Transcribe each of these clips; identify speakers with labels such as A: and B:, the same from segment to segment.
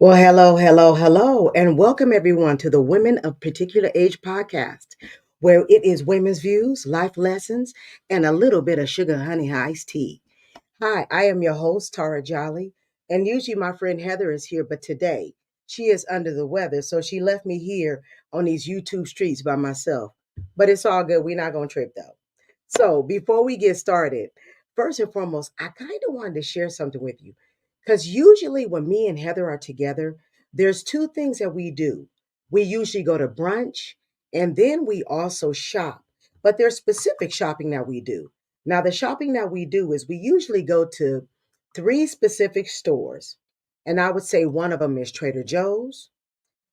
A: Well, hello, hello, hello, and welcome everyone to the Women of Particular Age podcast, where it is women's views, life lessons, and a little bit of sugar honey iced tea. Hi, I am your host, Tara Jolly, and usually my friend Heather is here, but today she is under the weather, so she left me here on these YouTube streets by myself. But it's all good. We're not going to trip though. So before we get started, first and foremost, I kind of wanted to share something with you. Because usually when me and Heather are together, there's two things that we do. We usually go to brunch and then we also shop. But there's specific shopping that we do. Now, the shopping that we do is we usually go to three specific stores. And I would say one of them is Trader Joe's,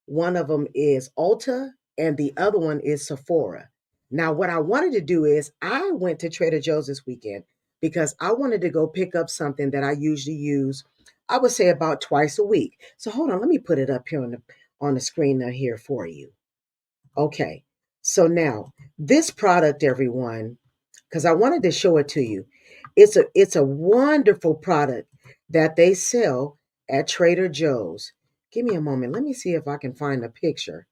A: one of them is Ulta, and the other one is Sephora. Now, what I wanted to do is I went to Trader Joe's this weekend because I wanted to go pick up something that I usually use, I would say about twice a week. So hold on, let me put it up here on the screen here for you. Okay. So now this product, everyone, because I wanted to show it to you. It's a wonderful product that they sell at Trader Joe's. Give me a moment. Let me see if I can find a picture.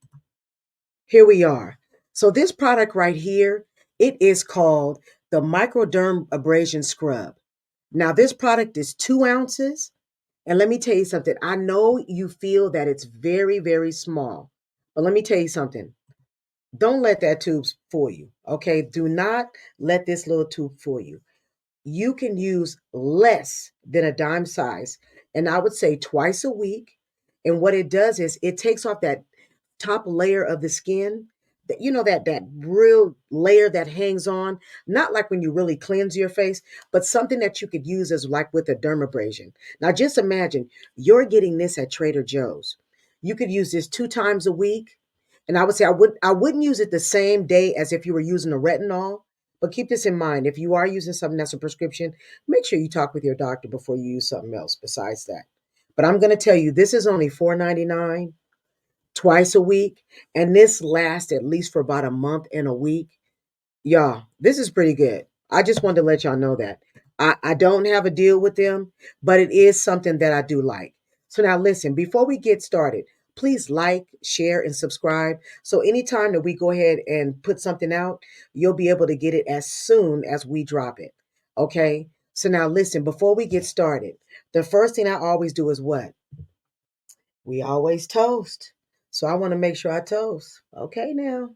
A: Here we are. So this product right here, it is called the Microderm Abrasion Scrub. Now this product is 2 ounces. And let me tell you something. I know you feel that it's very, very small. But let me tell you something. Don't let that tube fool you. Okay. Do not let this little tube fool you. You can use less than a dime size. And I would say twice a week. And what it does is it takes off that top layer of the skin. That that real layer that hangs on, not like when you really cleanse your face, but something that you could use as like with a dermabrasion. Now just imagine you're getting this at Trader Joe's. You could use this 2 times a week. And I would say I wouldn't use it the same day as if you were using a retinol. But keep this in mind. If you are using something that's a prescription, make sure you talk with your doctor before you use something else besides that. But I'm going to tell you, this is only $4.99 twice a week, and this lasts at least for about a month and a week. Y'all, this is pretty good. I just wanted to let y'all know that. I don't have a deal with them, but it is something that I do like. So now listen, before we get started, please like, share, and subscribe. So anytime that we go ahead and put something out, you'll be able to get it as soon as we drop it. Okay? So now listen, before we get started, the first thing I always do is what? We always toast. So I want to make sure I toast. Okay, now.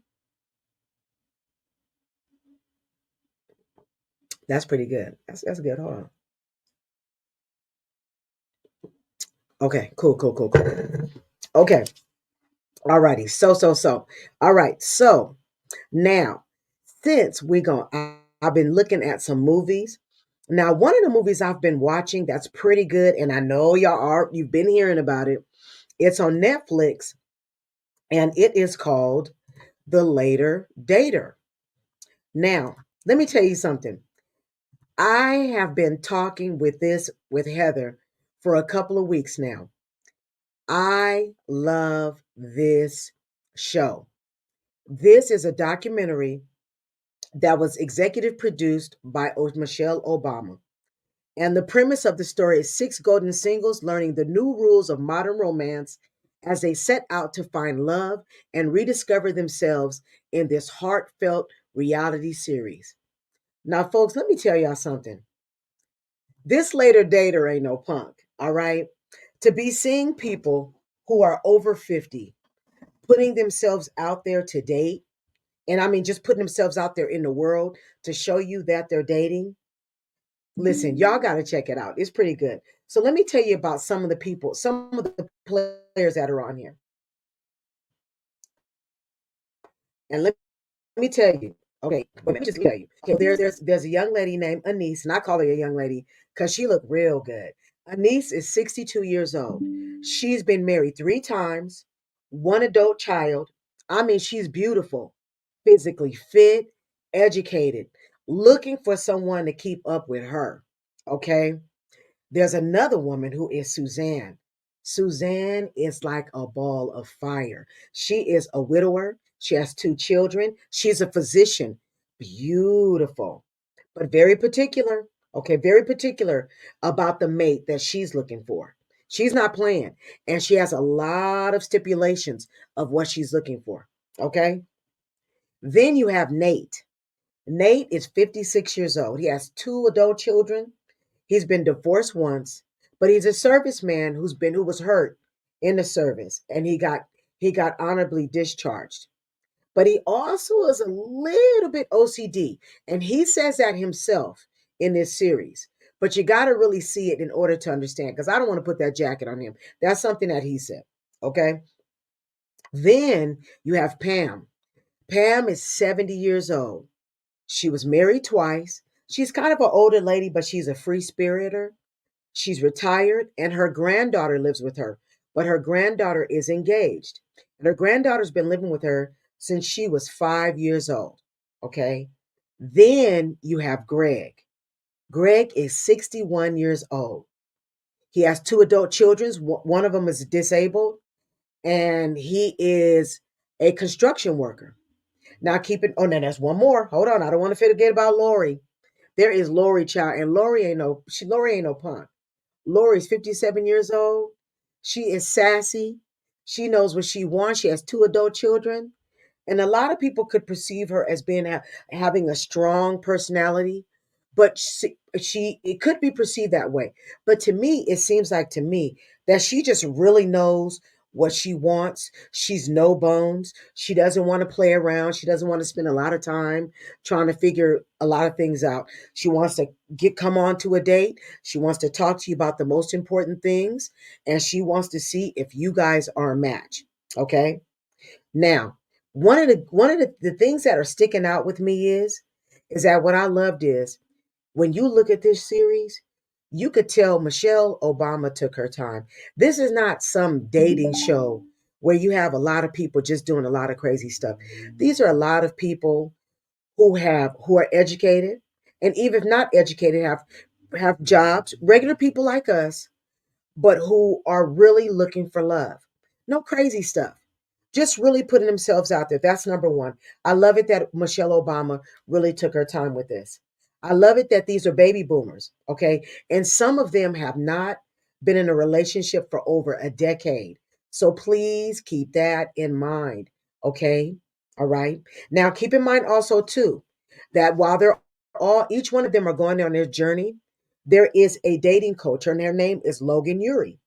A: That's pretty good. That's good. Hold on. Okay, cool, cool, cool, cool. Okay. Alrighty. So. All right. So now, since we going I've been looking at some movies. Now, one of the movies I've been watching that's pretty good, and I know you've been hearing about it. It's on Netflix, and it is called The Later Dater. Now, let me tell you something. I have been talking with Heather for a couple of weeks now. I love this show. This is a documentary that was executive produced by Michelle Obama. And the premise of the story is six golden singles learning the new rules of modern romance as they set out to find love and rediscover themselves in this heartfelt reality series. Now, folks, let me tell y'all something. This later dater ain't no punk, all right? To be seeing people who are over 50 putting themselves out there to date, and I mean just putting themselves out there in the world to show you that they're dating. Listen, y'all got to check it out. It's pretty good. So let me tell you about some of the people, some of the players that are on here. And let me tell you. Okay, let me just tell you. Okay, there's a young lady named Anise, and I call her a young lady because she looked real good. Anise is 62 years old. She's been married 3 times, one adult child. I mean, she's beautiful, physically fit, educated, looking for someone to keep up with her. Okay. There's another woman who is Suzanne. Suzanne is like a ball of fire. She is a widower. She has 2 children. She's a physician. Beautiful, but very particular. Okay, very particular about the mate that she's looking for. She's not playing. And she has a lot of stipulations of what she's looking for. Okay. Then you have Nate. Nate is 56 years old. He has two adult children. He's been divorced once, but he's a serviceman who was hurt in the service, and he got honorably discharged. But he also is a little bit OCD, and he says that himself in this series. But you got to really see it in order to understand, because I don't want to put that jacket on him. That's something that he said. Okay. Then you have Pam. Pam is 70 years old. She was married twice. She's kind of an older lady, but she's a free spiriter. She's retired, and her granddaughter lives with her. But her granddaughter is engaged. And her granddaughter's been living with her since she was 5 years old. Okay. Then you have Greg. Greg is 61 years old. He has two adult children. One of them is disabled, and he is a construction worker. Now, oh, now there's one more. Hold on. I don't want to forget about Lori. There is Lori Child, and Lori ain't no punk. Lori's 57 years old. She is sassy. She knows what she wants. She has two adult children. And a lot of people could perceive her as having a strong personality, but she it could be perceived that way. But to me, it seems like to me that she just really knows what she wants. She's no bones. She doesn't want to play around. She doesn't want to spend a lot of time trying to figure a lot of things out. She wants to come on to a date. She wants to talk to you about the most important things, and she wants to see if you guys are a match. Okay? Now, one of the things that are sticking out with me is that what I loved is when you look at this series, you could tell Michelle Obama took her time. This is not some dating show where you have a lot of people just doing a lot of crazy stuff. These are a lot of people who are educated, and even if not educated, have jobs, regular people like us, but who are really looking for love. No crazy stuff. Just really putting themselves out there. That's number one. I love it that Michelle Obama really took her time with this. I love it that these are baby boomers, okay? And some of them have not been in a relationship for over a decade. So please keep that in mind, okay? All right. Now, keep in mind also, too, that while each one of them are going on their journey, there is a dating coach, and her name is Logan Yuri.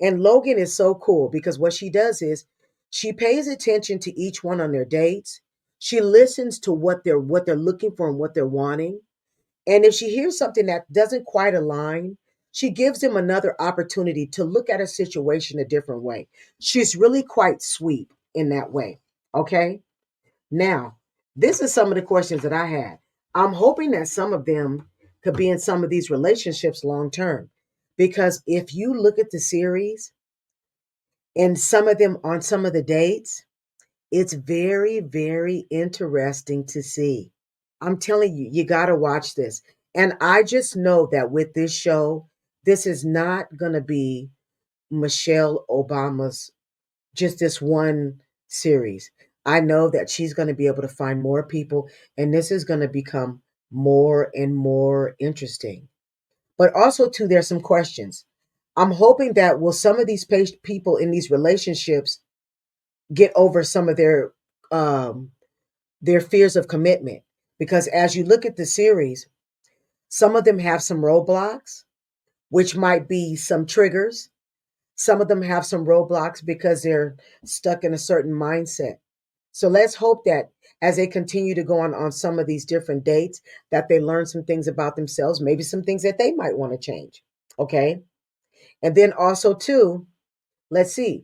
A: And Logan is so cool because what she does is she pays attention to each one on their dates. She listens to what they're looking for and what they're wanting. And if she hears something that doesn't quite align, she gives them another opportunity to look at a situation a different way. She's really quite sweet in that way. Okay? Now, this is some of the questions that I had. I'm hoping that some of them could be in some of these relationships long term. Because if you look at the series, and some of them on some of the dates, it's very, very interesting to see. I'm telling you, you got to watch this. And I just know that with this show, this is not going to be Michelle Obama's just this one series. I know that she's going to be able to find more people, and this is going to become more and more interesting. But also, too, there's some questions. I'm hoping that will some of these people in these relationships get over some of um their fears of commitment, because as you look at the series, some of them have some roadblocks, which might be some triggers. Some of them have some roadblocks because they're stuck in a certain mindset. So let's hope that as they continue to go on some of these different dates, that they learn some things about themselves, maybe some things that they might want to change. Okay. And then also too, let's see,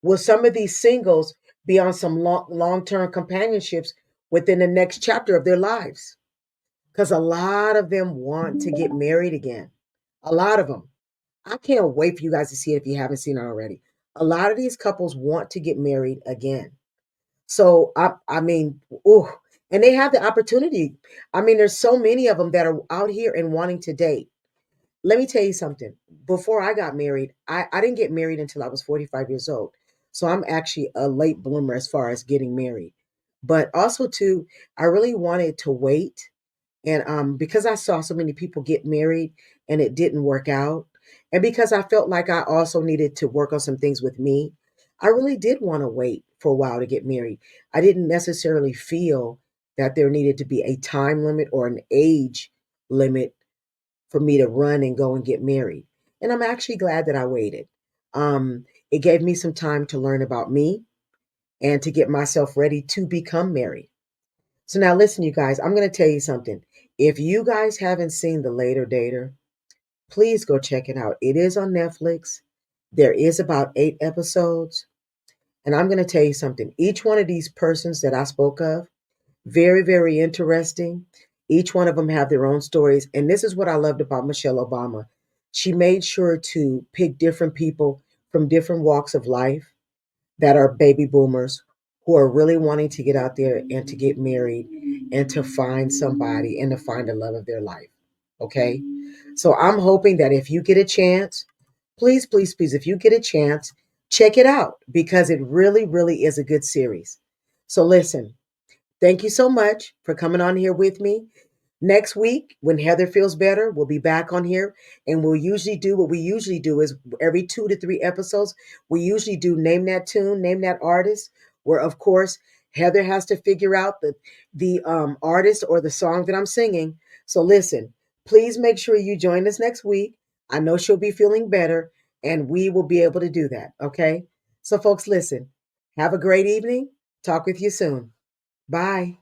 A: will some of these singles be on some long-term companionships within the next chapter of their lives? Because a lot of them want to get married again. A lot of them. I can't wait for you guys to see it if you haven't seen it already. A lot of these couples want to get married again. So I mean, ooh, and they have the opportunity. I mean, there's so many of them that are out here and wanting to date. Let me tell you something. Before I got married, I didn't get married until I was 45 years old. So I'm actually a late bloomer as far as getting married. But also too, I really wanted to wait. And because I saw so many people get married and it didn't work out, And because I felt like I also needed to work on some things with me, I really did want to wait for a while to get married. I didn't necessarily feel that there needed to be a time limit or an age limit for me to run and go and get married. And I'm actually glad that I waited. It gave me some time to learn about me and to get myself ready to become married. So now listen, you guys, I'm going to tell you something. If you guys haven't seen The Later Dater, please go check it out. It is on Netflix. There is about 8 episodes. And I'm going to tell you something. Each one of these persons that I spoke of, very, very interesting. Each one of them have their own stories. And this is what I loved about Michelle Obama. She made sure to pick different people from different walks of life that are baby boomers who are really wanting to get out there and to get married and to find somebody and to find the love of their life. Okay? So I'm hoping that if you get a chance, please, please, please, if you get a chance, check it out because it really, really is a good series. So listen, thank you so much for coming on here with me. Next week, when Heather feels better, we'll be back on here and we'll usually do what we usually do is every 2 to 3 episodes, we usually do name that tune, name that artist, where of course Heather has to figure out the artist or the song that I'm singing. So listen, please make sure you join us next week. I know she'll be feeling better and we will be able to do that. Okay. So folks, listen, have a great evening. Talk with you soon. Bye.